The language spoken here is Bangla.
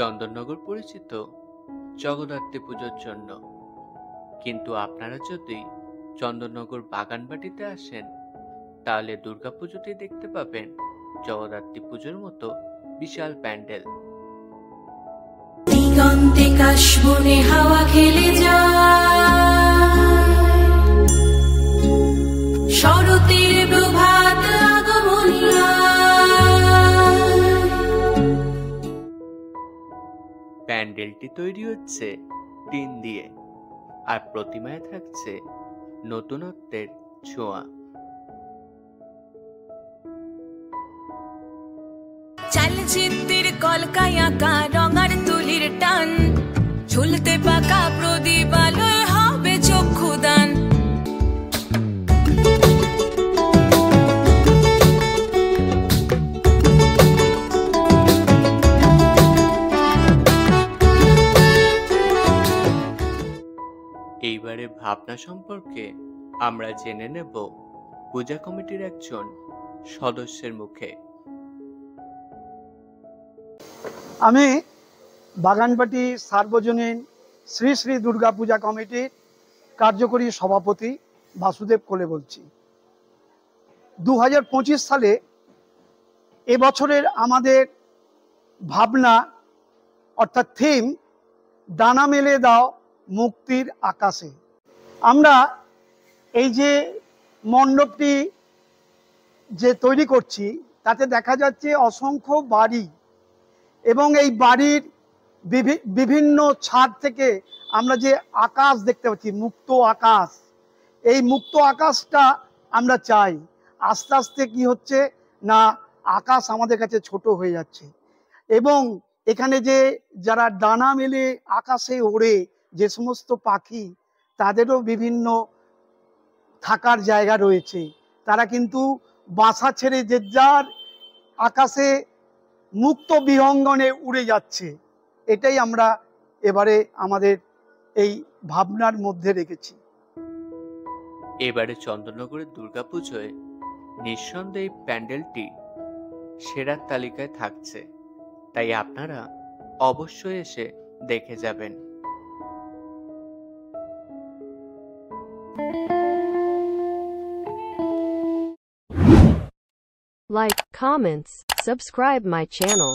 চন্দননগর পরিচিত জগদ্ধাত্রী পুজোর জন্য, কিন্তু আপনারা যদি চন্দননগর বাগানবাটিতে আসেন তাহলে দুর্গাপুজোতে দেখতে পাবেন জগদ্ধাত্রী পুজোর মতো বিশাল প্যান্ডেল। দিগন্তে কাশবনে হাওয়া খেলে যায়, শরতের প্রভাত আগমনিয়া। প্যান্ডেলটি তৈরি হচ্ছে টিন দিয়ে, আর প্রতিমায় থাকছে নতুনত্বের ছোঁয়া। চালচিত্রের কলকায় আঁকা রঙার তুলির টান, ঝুলতে পাকা প্রদীপ আলোয় হবে চক্ষুদান। এইবারে ভাবনা সম্পর্কে আমরা জেনে নেব পূজা কমিটির একজন সদস্যের মুখে। আমি বাগানবাটি সার্বজনীন শ্রী শ্রী দুর্গা পূজা কমিটির কার্যকরী সভাপতি বাসুদেব কোলে বলছি। 2025 সালে এবছরের আমাদের ভাবনা অর্থাৎ থিম ডানা মেলে দাও মুক্তির আকাশে। আমরা এই যে মণ্ডপটি যে তৈরি করছি তাতে দেখা যাচ্ছে অসংখ্য বাড়ি, এবং এই বাড়ির বিভিন্ন ছাদ থেকে আমরা যে আকাশ দেখতে পাচ্ছি, মুক্ত আকাশ, এই মুক্ত আকাশটা আমরা চাই। আস্তে আস্তে কি হচ্ছে না, আকাশ আমাদের কাছে ছোট হয়ে যাচ্ছে, এবং এখানে যে যারা ডানা মেলে আকাশে ওড়ে যে সমস্ত পাখি, তাদেরও বিভিন্ন থাকার জায়গা রয়েছে। তারা কিন্তু বাসা ছেড়ে যে যার আকাশে মুক্ত বিহঙ্গনে উড়ে যাচ্ছে। এটাই আমরা এবারে আমাদের এই ভাবনার মধ্যে রেখেছি। এবারে চন্দননগরের দুর্গাপুজোয় নিঃসন্দেহে প্যান্ডেলটি সেরার তালিকায় থাকছে, তাই আপনারা অবশ্যই এসে দেখে যাবেন। Like, comments, subscribe my channel.